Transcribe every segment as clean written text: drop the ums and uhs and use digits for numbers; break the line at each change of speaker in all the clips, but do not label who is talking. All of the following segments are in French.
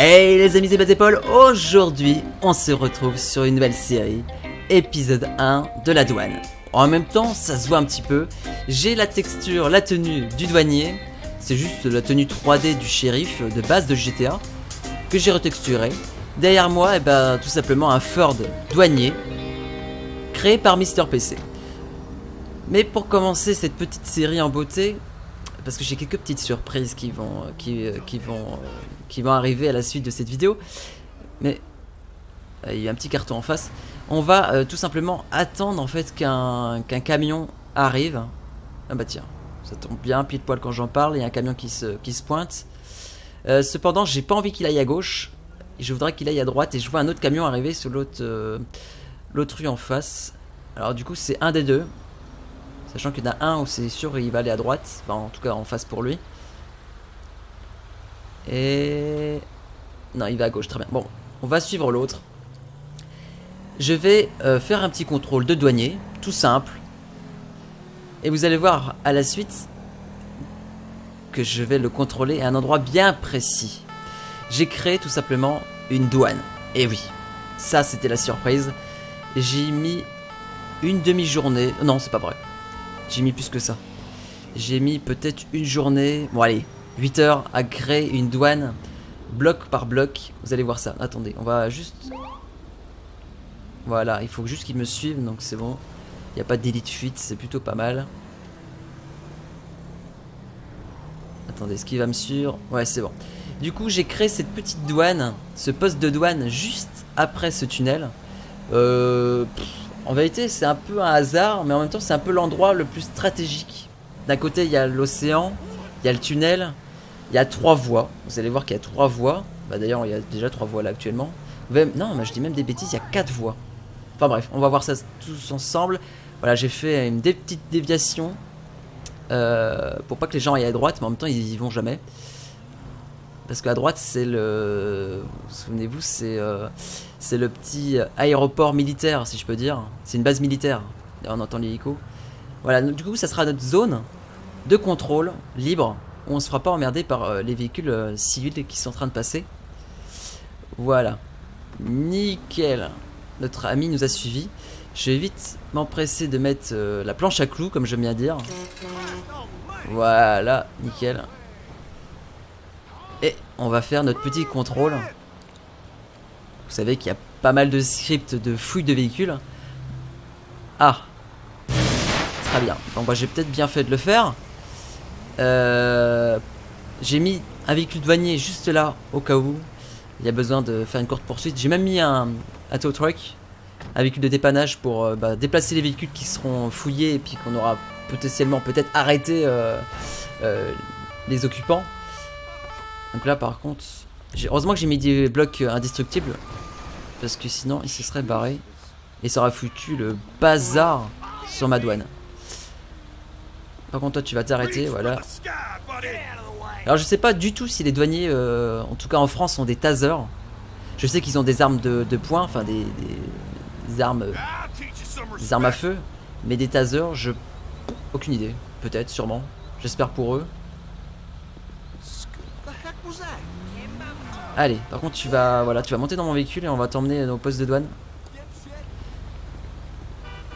Hey les amis et bas épaules, aujourd'hui on se retrouve sur une nouvelle série, épisode 1 de la douane. En même temps ça se voit un petit peu, j'ai la texture, la tenue du douanier, c'est juste la tenue 3D du shérif de base de GTA que j'ai retexturé. Derrière moi, tout simplement un Ford douanier créé par Mister PC. Mais pour commencer cette petite série en beauté, parce que j'ai quelques petites surprises qui vont arriver à la suite de cette vidéo, mais il y a un petit carton en face. On va tout simplement attendre en fait qu'un camion arrive. Ah bah tiens, ça tombe bien pile poil quand j'en parle. Il y a un camion qui se pointe. Cependant, j'ai pas envie qu'il aille à gauche. Je voudrais qu'il aille à droite et je vois un autre camion arriver sur l'autre rue en face. Alors du coup, c'est un des deux. Sachant qu'il y en a un où c'est sûr il va aller à droite. Enfin, en tout cas, en face pour lui. Et... non, il va à gauche, très bien. Bon, on va suivre l'autre. Je vais faire un petit contrôle de douanier, tout simple. Et vous allez voir à la suite que je vais le contrôler à un endroit bien précis. J'ai créé tout simplement une douane. Et oui, ça c'était la surprise. J'ai mis une demi-journée. Non, c'est pas vrai. J'ai mis plus que ça. J'ai mis peut-être une journée. Bon allez, 8 heures à créer une douane. Bloc par bloc. Vous allez voir ça. Attendez, on va juste... voilà, il faut juste qu'ils me suivent. Donc c'est bon. Il n'y a pas de délit de fuite. C'est plutôt pas mal. Attendez, est-ce qu'il va me suivre? Ouais, c'est bon. Du coup, j'ai créé cette petite douane. Ce poste de douane juste après ce tunnel. En vérité, c'est un peu un hasard, mais en même temps, c'est un peu l'endroit le plus stratégique. D'un côté, il y a l'océan, il y a le tunnel, il y a 3 voies. Vous allez voir qu'il y a 3 voies. Bah, d'ailleurs, il y a déjà 3 voies là actuellement. Non, mais je dis même des bêtises, il y a 4 voies. Enfin bref, on va voir ça tous ensemble. Voilà, j'ai fait une petite déviation pour pas que les gens aillent à droite, mais en même temps, ils y vont jamais. Parce qu'à droite, c'est le... souvenez-vous, c'est le petit aéroport militaire, si je peux dire. C'est une base militaire. On entend l'hélico. Voilà, du coup, ça sera notre zone de contrôle libre. Où on ne se fera pas emmerder par les véhicules civils qui sont en train de passer. Voilà. Nickel. Notre ami nous a suivis. Je vais vite m'empresser de mettre la planche à clous, comme j'aime bien dire. Voilà, nickel. Et on va faire notre petit contrôle. Vous savez qu'il y a pas mal de scripts de fouille de véhicules. Ah, très bien. Bon bah j'ai peut-être bien fait de le faire. J'ai mis un véhicule douanier juste là au cas où il y a besoin de faire une courte poursuite. J'ai même mis un tow truck, un véhicule de dépannage pour déplacer les véhicules qui seront fouillés et puis qu'on aura potentiellement peut-être arrêté les occupants. Donc là par contre, heureusement que j'ai mis des blocs indestructibles. Parce que sinon il se serait barré. Et ça aurait foutu le bazar sur ma douane. Par contre toi tu vas t'arrêter, voilà. Alors je sais pas du tout si les douaniers, en tout cas en France, ont des tasers. Je sais qu'ils ont des armes de poing, enfin des armes à feu. Mais des tasers, aucune idée. Peut-être, sûrement. J'espère pour eux. Allez, par contre tu vas monter dans mon véhicule et on va t'emmener au poste de douane.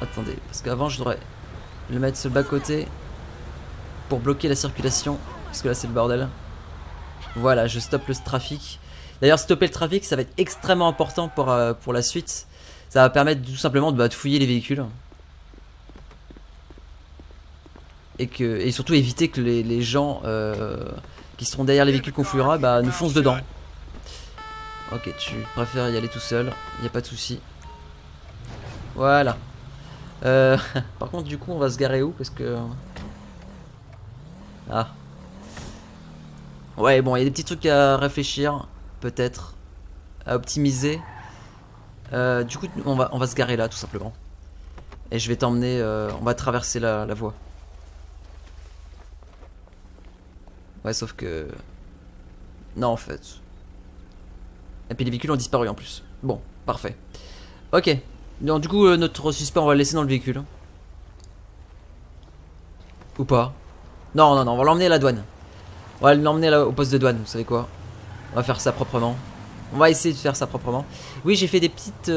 Attendez, parce qu'avant je devrais le mettre sur le bas-côté pour bloquer la circulation, parce que là c'est le bordel. Voilà, je stoppe le trafic. D'ailleurs stopper le trafic ça va être extrêmement important pour la suite. Ça va permettre tout simplement de fouiller les véhicules. Et surtout éviter que les gens qui seront derrière les véhicules qu'on fouillera nous foncent dedans. Ok, tu préfères y aller tout seul, il n'y a pas de souci. Voilà. Par contre, du coup, on va se garer où? Parce que... ah. Ouais, bon, il y a des petits trucs à réfléchir, peut-être, à optimiser. Du coup, on va se garer là, tout simplement. Et je vais t'emmener... on va traverser la voie. Ouais, sauf que... non, en fait... et puis les véhicules ont disparu en plus. Bon, parfait. Ok. Donc du coup notre suspect on va le laisser dans le véhicule. Ou pas? Non, on va l'emmener à la douane. On va l'emmener au poste de douane, vous savez quoi? On va faire ça proprement. On va essayer de faire ça proprement. Oui, j'ai fait des petites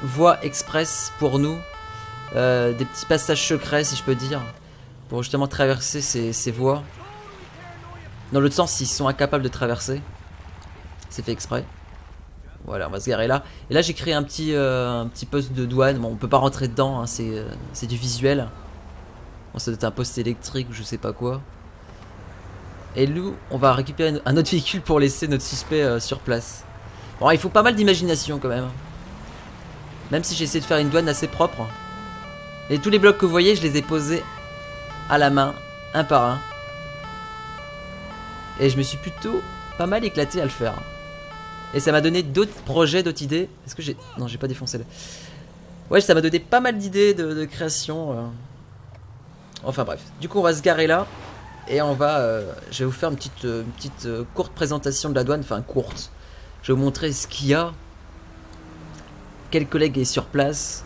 voies express pour nous. Des petits passages secrets, si je peux dire. Pour justement traverser ces voies. Dans l'autre sens, ils sont incapables de traverser. C'est fait exprès. Voilà, on va se garer là. Et là, j'ai créé un petit poste de douane. Bon, on peut pas rentrer dedans, hein, c'est du visuel. Bon, ça doit être un poste électrique ou je sais pas quoi. Et nous, on va récupérer un autre véhicule pour laisser notre suspect sur place. Bon, il faut pas mal d'imagination quand même. Même si j'ai essayé de faire une douane assez propre. Et tous les blocs que vous voyez, je les ai posés à la main, un par un. Et je me suis plutôt pas mal éclaté à le faire. Et ça m'a donné d'autres projets, d'autres idées. Est-ce que j'ai... Non, j'ai pas défoncé là. Ouais, ça m'a donné pas mal d'idées de création. Enfin bref. Du coup, on va se garer là. Et on va... je vais vous faire une petite courte présentation de la douane. Enfin, courte. Je vais vous montrer ce qu'il y a. Quel collègue est sur place.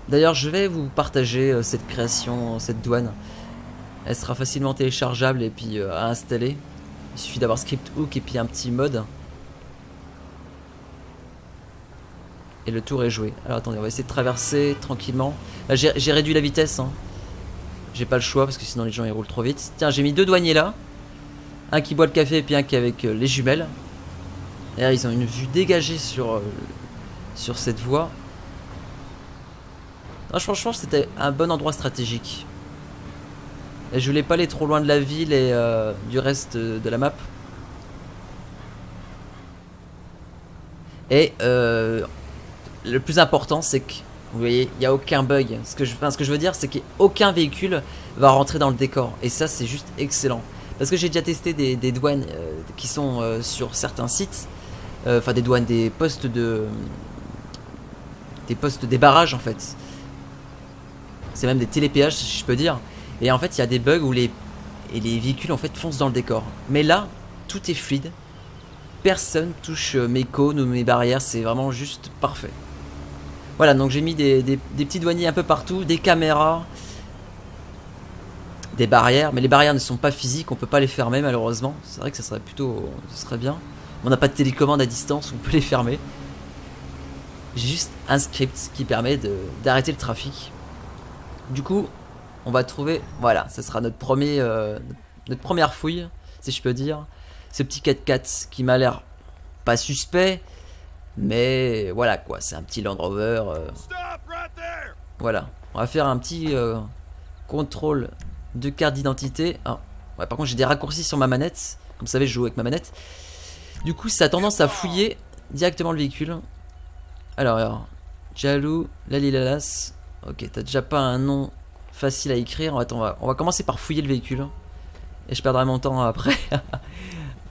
D'ailleurs, je vais vous partager cette création, cette douane. Elle sera facilement téléchargeable et puis à installer. Il suffit d'avoir ScriptHook et puis un petit mode. Et le tour est joué. Alors attendez, on va essayer de traverser tranquillement. Là, j'ai réduit la vitesse. Hein. J'ai pas le choix parce que sinon les gens ils roulent trop vite. Tiens, j'ai mis 2 douaniers là. Un qui boit le café et puis un qui est avec les jumelles. D'ailleurs, ils ont une vue dégagée sur cette voie. Non, franchement, c'était un bon endroit stratégique. Et je voulais pas aller trop loin de la ville et du reste de la map. Et le plus important, c'est que, vous voyez, il n'y a aucun bug. Ce que je veux dire, c'est qu'aucun véhicule va rentrer dans le décor. Et ça, c'est juste excellent. Parce que j'ai déjà testé des douanes qui sont sur certains sites. Enfin, des douanes, des postes de... des barrages, en fait. C'est même des télépéages, si je peux dire. Et en fait, il y a des bugs où les véhicules en fait foncent dans le décor. Mais là, tout est fluide. Personne touche mes cônes ou mes barrières. C'est vraiment juste parfait. Voilà, donc j'ai mis des petits douaniers un peu partout, des caméras, des barrières. Mais les barrières ne sont pas physiques, on peut pas les fermer malheureusement. C'est vrai que ça serait bien. On n'a pas de télécommande à distance, on peut les fermer. J'ai juste un script qui permet d'arrêter le trafic. Du coup, on va trouver, voilà, ça sera notre première fouille, si je peux dire. Ce petit 4x4 qui m'a l'air pas suspect, mais voilà quoi, c'est un petit Land Rover. Voilà, on va faire un petit contrôle de carte d'identité. Ah, ouais, par contre j'ai des raccourcis sur ma manette, comme vous savez je joue avec ma manette. Du coup ça a tendance à fouiller directement le véhicule. Alors, Jalou, Lalilalas, ok, t'as déjà pas un nom facile à écrire. Attends, on va commencer par fouiller le véhicule. Et je perdrai mon temps après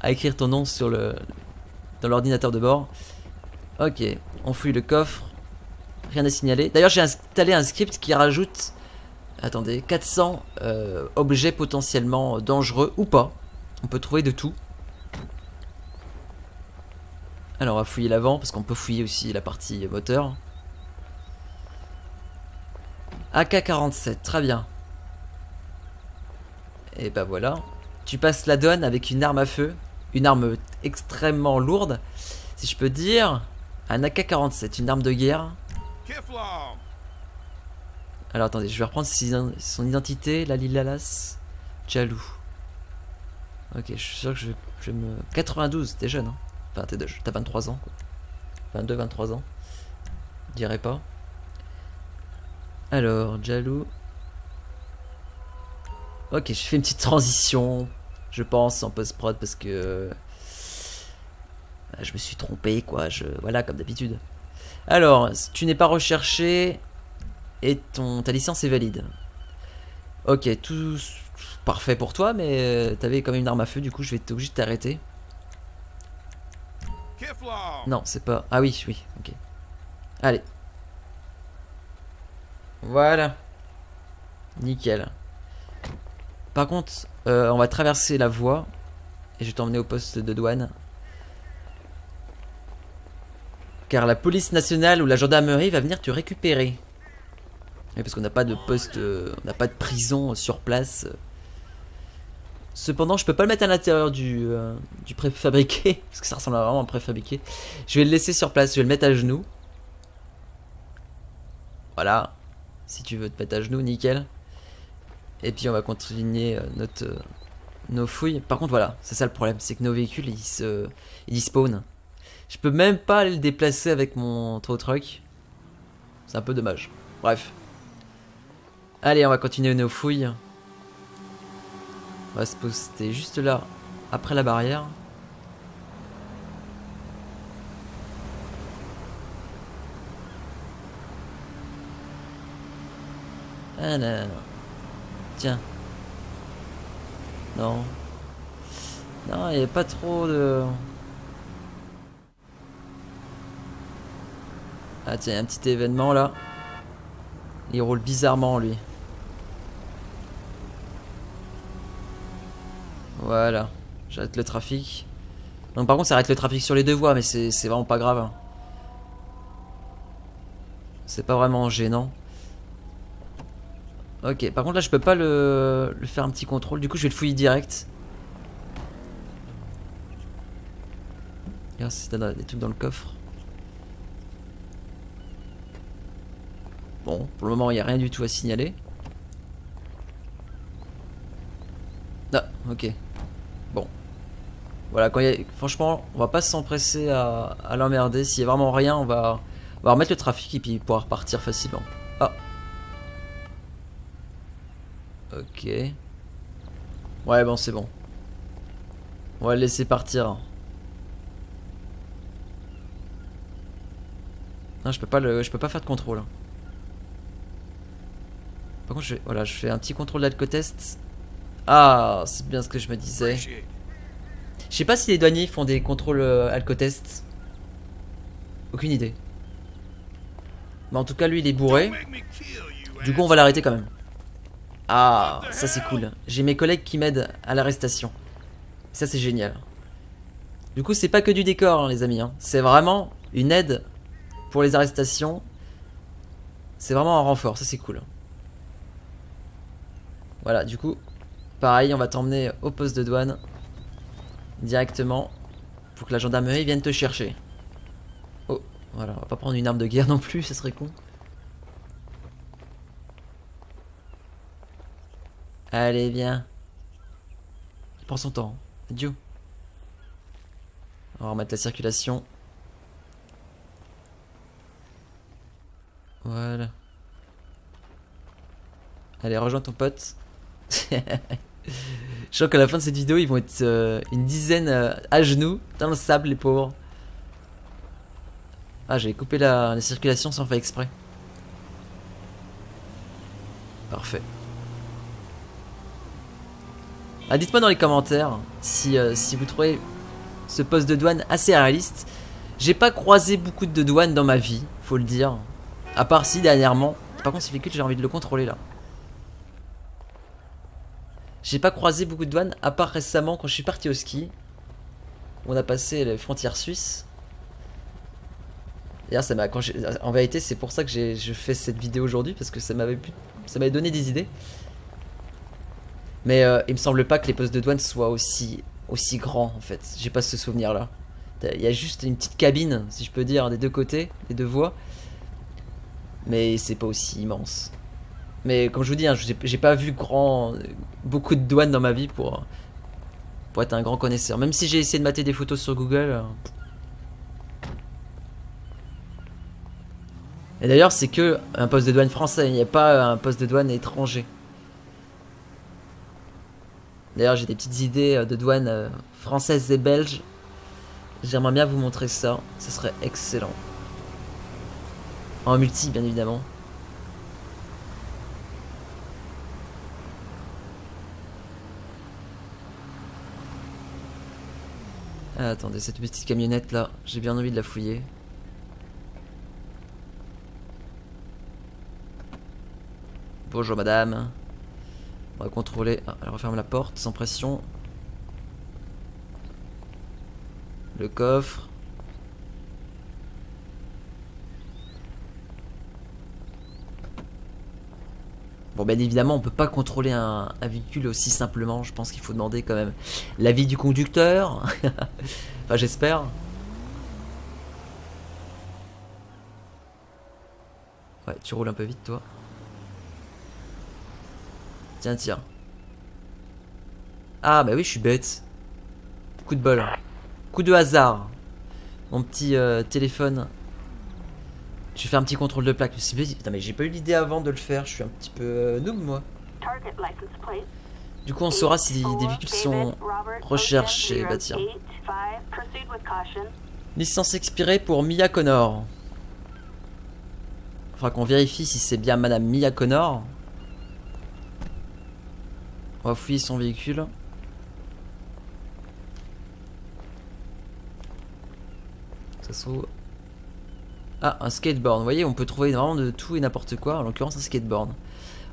à écrire ton nom dans l'ordinateur de bord. Ok, on fouille le coffre. Rien à signaler. D'ailleurs, j'ai installé un script qui rajoute, attendez, 400 objets potentiellement dangereux ou pas. On peut trouver de tout. Alors, on va fouiller l'avant parce qu'on peut fouiller aussi la partie moteur. AK-47, très bien. Et bah voilà. Tu passes la douane avec une arme à feu. Une arme extrêmement lourde, si je peux dire. Un AK-47, une arme de guerre. Alors attendez, je vais reprendre son identité. Lalilalas Jalou. Ok, je suis sûr que je vais me... 92, t'es jeune hein. Enfin t'as 23 ans quoi. 22, 23 ans. Je dirais pas. Alors, Jalou. Ok, je fais une petite transition, je pense, en post-prod parce que je me suis trompé, quoi. Voilà, comme d'habitude. Alors, tu n'es pas recherché et ta licence est valide. Ok, tout parfait pour toi, mais t'avais quand même une arme à feu, du coup, je vais être obligé de t'arrêter. Non, c'est pas... Ah oui, oui, ok. Allez. Voilà. Nickel. Par contre, on va traverser la voie. Et je vais t'emmener au poste de douane. Car la police nationale ou la gendarmerie va venir te récupérer. Et parce qu'on n'a pas de poste, on n'a pas de prison sur place. Cependant, je peux pas le mettre à l'intérieur du préfabriqué, parce que ça ressemble à vraiment un préfabriqué. Je vais le laisser sur place, je vais le mettre à genoux. Voilà. Si tu veux te mettre à genoux, nickel. Et puis on va continuer nos fouilles. Par contre, voilà, c'est ça le problème, c'est que nos véhicules, ils spawnent. Je peux même pas aller le déplacer avec mon tow truck. C'est un peu dommage. Bref. Allez, on va continuer nos fouilles. On va se poster juste là, après la barrière. Ah non. Tiens. Non. Non, il n'y a pas trop de... Ah tiens, un petit événement là. Il roule bizarrement lui. Voilà. J'arrête le trafic. Donc par contre ça arrête le trafic sur les deux voies, mais c'est vraiment pas grave. C'est pas vraiment gênant. Ok, par contre là je peux pas le faire un petit contrôle, du coup je vais le fouiller direct. Regarde si t'as des trucs dans le coffre. Bon, pour le moment il n'y a rien du tout à signaler. Ah, ok. Bon. Voilà, franchement, on va pas s'empresser à l'emmerder. S'il y a vraiment rien, on va remettre le trafic et puis pouvoir repartir facilement. Ah. Ok. Ouais, bon, c'est bon. On va le laisser partir. Non, je peux pas faire de contrôle. Par contre, voilà, je fais un petit contrôle d'alcotest. Ah, c'est bien ce que je me disais. Je sais pas si les douaniers font des contrôles alcotest. Aucune idée. Mais en tout cas, lui, il est bourré. Du coup, on va l'arrêter quand même. Ah, ça c'est cool. J'ai mes collègues qui m'aident à l'arrestation. Ça, c'est génial. Du coup, c'est pas que du décor, hein, les amis. Hein. C'est vraiment une aide pour les arrestations. C'est vraiment un renfort. Ça, c'est cool. Voilà, du coup, pareil, on va t'emmener au poste de douane directement pour que la gendarmerie vienne te chercher. Oh, voilà, on va pas prendre une arme de guerre non plus, ça serait con. Allez, viens. Il prend son temps. Adieu. On va remettre la circulation. Voilà. Allez, rejoins ton pote. Je sens qu'à la fin de cette vidéo, ils vont être une dizaine à genoux dans le sable, les pauvres. Ah, j'avais coupé la circulation sans faire exprès. Parfait. Ah, dites-moi dans les commentaires si vous trouvez ce poste de douane assez réaliste. J'ai pas croisé beaucoup de douanes dans ma vie, faut le dire. À part si dernièrement. Par contre, ce véhicule, j'ai envie de le contrôler là. J'ai pas croisé beaucoup de douanes, à part récemment quand je suis parti au ski. On a passé les frontières suisses. D'ailleurs, en vérité, c'est pour ça que je fais cette vidéo aujourd'hui, parce que ça m'avait donné des idées. Mais il me semble pas que les postes de douane soient aussi grands en fait. J'ai pas ce souvenir là. Il y a juste une petite cabine, si je peux dire, des deux côtés, des deux voies. Mais c'est pas aussi immense. Mais comme je vous dis, hein, j'ai pas vu beaucoup de douanes dans ma vie pour être un grand connaisseur. Même si j'ai essayé de mater des photos sur Google. Et d'ailleurs, c'est que un poste de douane français, il n'y a pas un poste de douane étranger. D'ailleurs, j'ai des petites idées de douane françaises et belges. J'aimerais bien vous montrer ça, ce serait excellent. En multi, bien évidemment. Ah, attendez, cette petite camionnette là, j'ai bien envie de la fouiller. Bonjour madame. On va contrôler. Ah, elle referme la porte sans pression. Le coffre. Bon, bien évidemment, on peut pas contrôler un véhicule aussi simplement. Je pense qu'il faut demander quand même l'avis du conducteur. Enfin, j'espère. Ouais, tu roules un peu vite, toi. Tiens, tiens. Ah, bah oui, je suis bête. Coup de bol. Coup de hasard. Mon petit téléphone. Je vais faire un petit contrôle de plaque. Putain, mais j'ai pas eu l'idée avant de le faire. Je suis un petit peu noob, moi. Du coup, on saura si des véhicules sont recherchés. Bah tiens. Licence expirée pour Mia Connor. Faudra qu'on vérifie si c'est bien Madame Mia Connor. On va fouiller son véhicule. Ça se trouve... Ah, un skateboard. Vous voyez, on peut trouver vraiment de tout et n'importe quoi. En l'occurrence, un skateboard.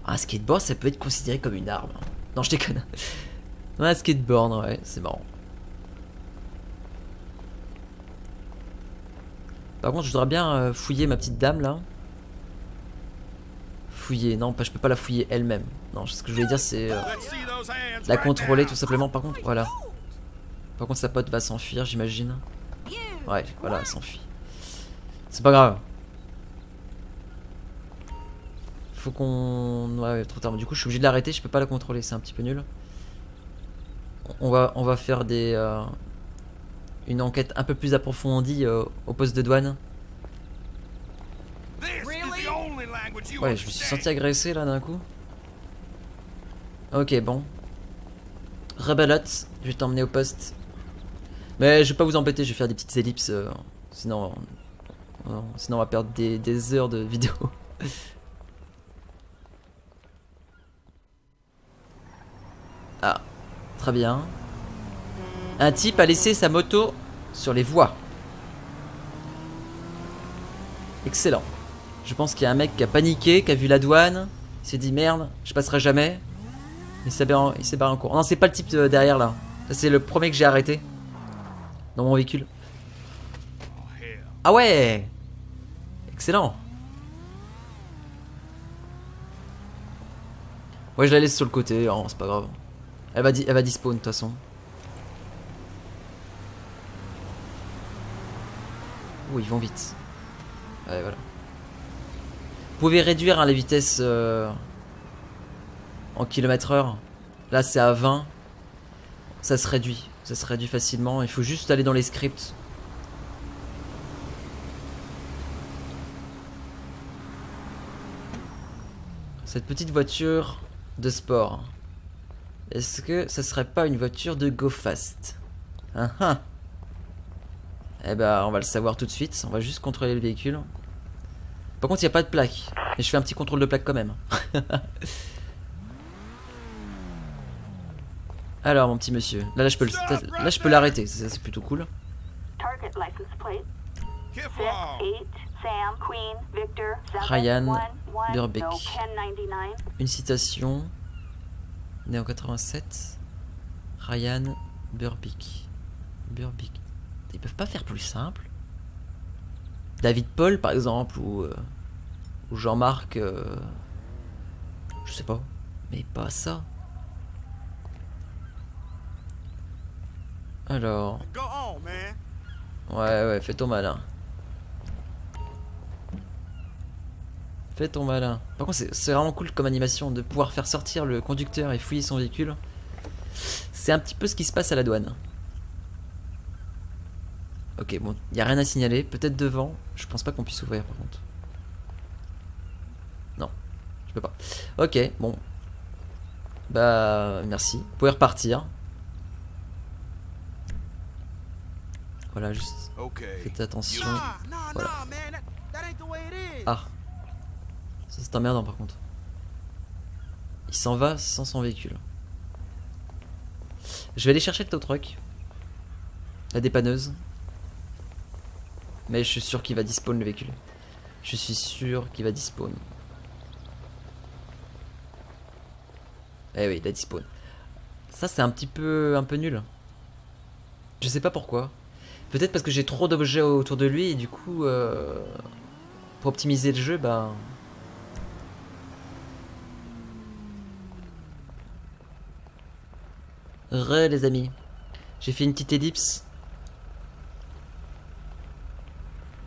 Un skateboard, ça peut être considéré comme une arme. Non, je déconne. Un skateboard, ouais, c'est marrant. Par contre, je voudrais bien fouiller ma petite dame, là. Fouiller, non, je peux pas la fouiller elle-même. Non, ce que je voulais dire, c'est la contrôler, tout simplement. Par contre, voilà. Par contre, sa pote va s'enfuir, j'imagine. Ouais, voilà, elle s'enfuit. C'est pas grave. Faut qu'on... Ouais, trop tard. Du coup, je suis obligé de l'arrêter. Je peux pas la contrôler. C'est un petit peu nul. On va faire des... une enquête un peu plus approfondie au poste de douane. Ouais, je me suis senti agressé là d'un coup. Ok, bon. Rebelote, je vais t'emmener au poste. Mais je vais pas vous embêter. Je vais faire des petites ellipses. Sinon on va perdre des heures de vidéo. Ah, très bien. Un type a laissé sa moto sur les voies. Excellent. Je pense qu'il y a un mec qui a paniqué, qui a vu la douane. Il s'est dit merde, je passerai jamais. Il s'est barré en cours. Non, c'est pas le type derrière là. Ça, c'est le premier que j'ai arrêté. Dans mon véhicule. Ah ouais! Excellent. Ouais, je la laisse sur le côté, oh, c'est pas grave. Elle va dispawn de toute façon. Oh, ils vont vite. Ouais, voilà. Vous pouvez réduire hein, les vitesses en km/h. Là, c'est à 20. Ça se réduit. Ça se réduit facilement. Il faut juste aller dans les scripts. Cette petite voiture de sport. Est-ce que ça serait pas une voiture de Go Fast? Ah ah. Eh ben, on va le savoir tout de suite. On va juste contrôler le véhicule. Par contre, il n'y a pas de plaque. Et je fais un petit contrôle de plaque quand même. Alors, mon petit monsieur. Là, je peux l'arrêter. Ça, c'est plutôt cool. Ryan Burbeck. Une citation. Né en 87. Ryan Burbeck. Burbeck. Ils peuvent pas faire plus simple. David Paul, par exemple, ou Jean-Marc. Je sais pas. Mais pas ça. Alors. Ouais, fais ton malin. Fais ton malin. Par contre, c'est vraiment cool comme animation de pouvoir faire sortir le conducteur et fouiller son véhicule. C'est un petit peu ce qui se passe à la douane. Ok, bon, il n'y a rien à signaler. Peut-être devant. Je pense pas qu'on puisse ouvrir par contre. Non, je peux pas. Ok, bon. Bah, merci. Vous pouvez repartir. Voilà, juste faites attention. Voilà. Ah. Ça c'est emmerdant par contre. Il s'en va sans son véhicule. Je vais aller chercher le tow truck. La dépanneuse. Mais je suis sûr qu'il va despawn le véhicule. Je suis sûr qu'il va despawn. Eh oui, il a despawn. Ça c'est un peu nul. Je sais pas pourquoi. Peut-être parce que j'ai trop d'objets autour de lui et du coup pour optimiser le jeu, bah Les amis. J'ai fait une petite ellipse.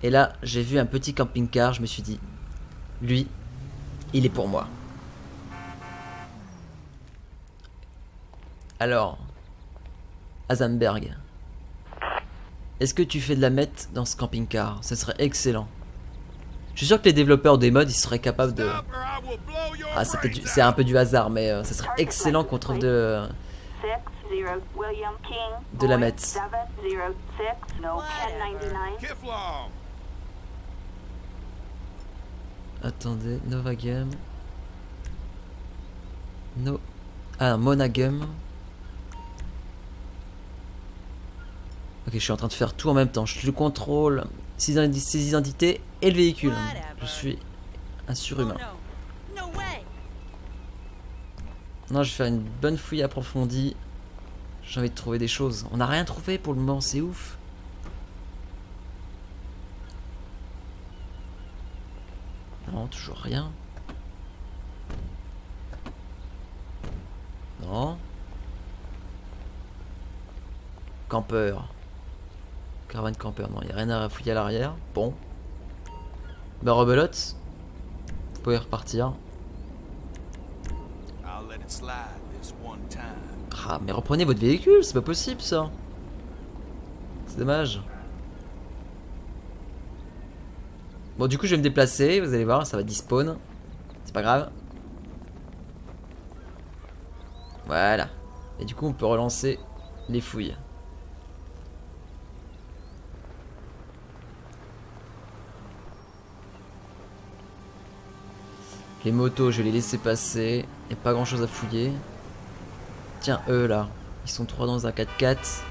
Et là, j'ai vu un petit camping-car. Je me suis dit, lui, il est pour moi. Alors, Azamberg, est-ce que tu fais de la meth dans ce camping-car? Ce serait excellent. Je suis sûr que les développeurs des mods, ils seraient capables de... Ah, c'est un peu du hasard, mais ça serait excellent qu'on trouve de la meth. Attendez, Nova Game. No. Ah, Monagame. Ok, je suis en train de faire tout en même temps. Je contrôle ces identités et le véhicule. Je suis un surhumain. Non, je vais faire une bonne fouille approfondie. J'ai envie de trouver des choses. On n'a rien trouvé pour le moment, c'est ouf. Non, toujours rien. Non. Campeur. Caravane campeur. Non, il n'y a rien à fouiller à l'arrière. Bon. Bah, rebelote. Vous pouvez repartir. Ah, mais reprenez votre véhicule, c'est pas possible ça. C'est dommage. Bon, du coup, je vais me déplacer. Vous allez voir, ça va despawn. C'est pas grave. Voilà. Et du coup, on peut relancer les fouilles. Les motos, je vais les laisser passer. Il n'y a pas grand chose à fouiller. Tiens, eux là. Ils sont 3 dans un 4x4.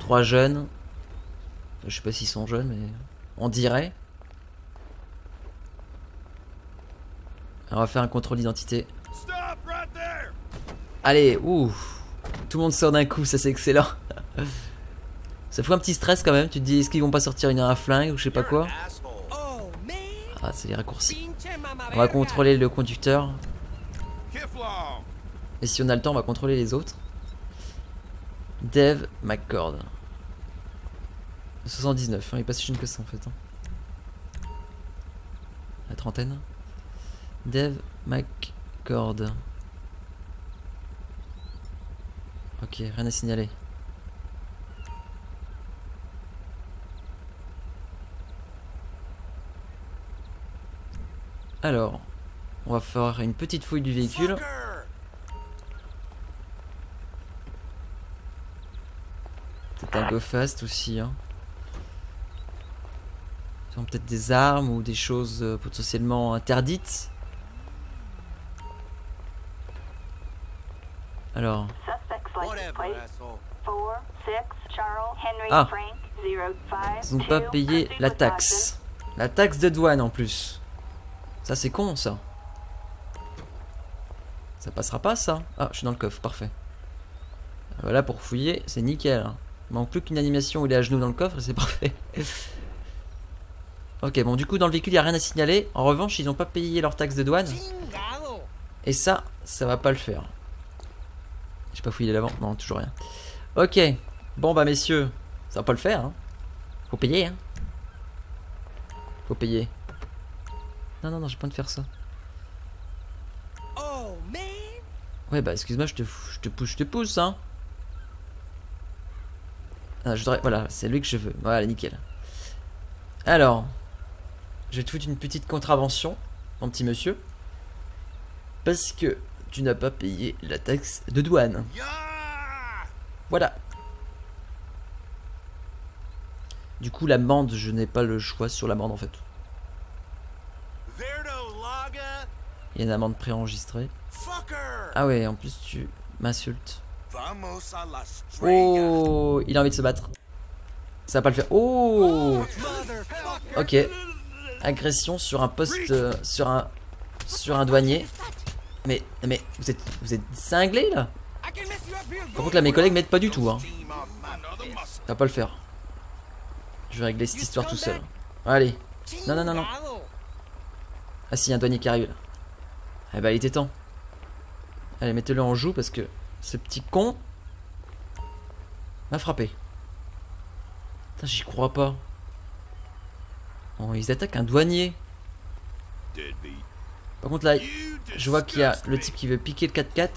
3 jeunes. Je sais pas s'ils sont jeunes, mais on dirait. Alors, on va faire un contrôle d'identité. Allez, ouh. Tout le monde sort d'un coup, ça c'est excellent. Ça fout un petit stress quand même. Tu te dis, est-ce qu'ils vont pas sortir un flingue ou je sais pas quoi. Ah, c'est les raccourcis. On va contrôler le conducteur. Et si on a le temps, on va contrôler les autres. Dave McCord. 79, hein, il est pas si jeune que ça en fait. Hein. La trentaine. Dave McCord. Ok, rien à signaler. Alors, on va faire une petite fouille du véhicule. Peut-être un go fast aussi. Hein. Peut-être des armes ou des choses potentiellement interdites. Alors. Ah, ils n'ont pas payé la taxe. La taxe de douane en plus. Ça c'est con ça. Ça passera pas ça. Ah, je suis dans le coffre, parfait. Voilà, pour fouiller, c'est nickel. Il manque plus qu'une animation où il est à genoux dans le coffre et c'est parfait. Ok, bon, du coup, dans le véhicule, il n'y a rien à signaler. En revanche, ils n'ont pas payé leur taxe de douane. Et ça va pas le faire. J'ai pas fouillé l'avant. Non, toujours rien. Ok. Bon, bah, messieurs, ça va pas le faire. Hein. Faut payer, hein. Faut payer. Non, non, non, j'ai pas envie de faire ça. Ouais, bah, excuse-moi, je te pousse, hein. Ah, voilà, c'est lui que je veux. Voilà, nickel. Alors, je vais te foutre une petite contravention, mon petit monsieur. Parce que tu n'as pas payé la taxe de douane. Voilà. Du coup, l'amende, je n'ai pas le choix sur l'amende en fait. Il y a une amende préenregistrée. Ah ouais, en plus tu m'insultes. Oh, il a envie de se battre. Ça va pas le faire. Oh. Ok. Agression sur un poste, sur un douanier. Mais vous êtes cinglés là. Par contre là mes collègues m'aident pas du tout hein. Ça va pas le faire. Je vais régler cette histoire tout seul. Allez. Non non non non. Ah si, un douanier qui arrive là. Eh bah il était temps. Allez, mettez-le en joue parce que Ce petit con m'a frappé. Putain, j'y crois pas. Oh, ils attaquent un douanier. Par contre là, je vois qu'il y a le type qui veut piquer le 4x4.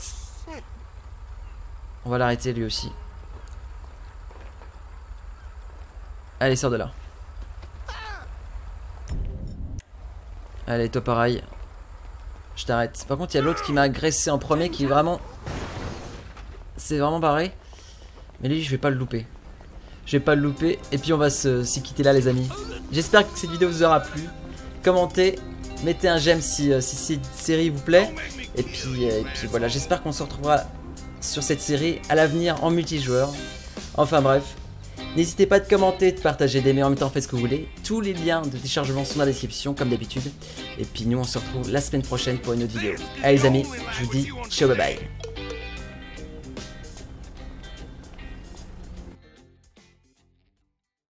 On va l'arrêter lui aussi. Allez, sors de là. Allez, toi pareil. Je t'arrête. Par contre, il y a l'autre qui m'a agressé en premier qui est vraiment... C'est vraiment pareil. Mais lui, je vais pas le louper. Je vais pas le louper. Et puis on va s'y quitter là, les amis. J'espère que cette vidéo vous aura plu. Commentez. Mettez un j'aime si cette série vous plaît. Et puis voilà, j'espère qu'on se retrouvera sur cette série à l'avenir en multijoueur. Enfin bref. N'hésitez pas à commenter, de partager, d'aimer, en même temps faites ce que vous voulez. Tous les liens de téléchargement sont dans la description comme d'habitude. Et puis nous on se retrouve la semaine prochaine pour une autre vidéo. Allez les amis, je vous dis ciao bye bye.